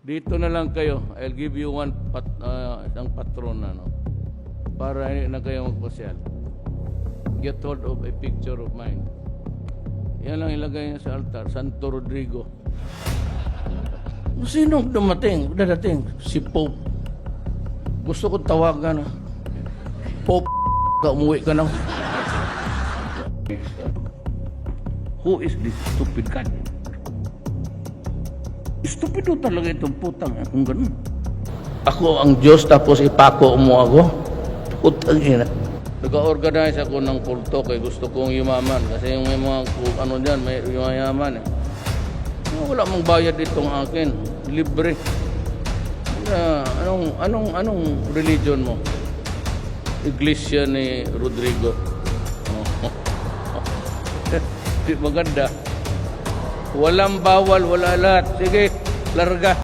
Dito na lang kayo. I'll give you isang patron na, no? Para hindi na kayo magpasyal. Get hold of a picture of mine. Yan lang ilagay niya sa altar. Santo Rodrigo. Sino dadating? Si Pope. Gusto ko tawagan. Pope, umuwi ka na. Who is this stupid cat? Stupido talaga itong putang kung ganun. Ako ang Diyos tapos ipako mo ako. Putang ina. Nag-organize ako ng kulto kay gusto kong yumaman. Kasi yung mga ano dyan, may yumayaman eh. Wala mong bayad itong akin. Libre. Anong religion mo? Iglesia ni Rodrigo. Maganda. Walang bawal, wala lahat. Sige, larga.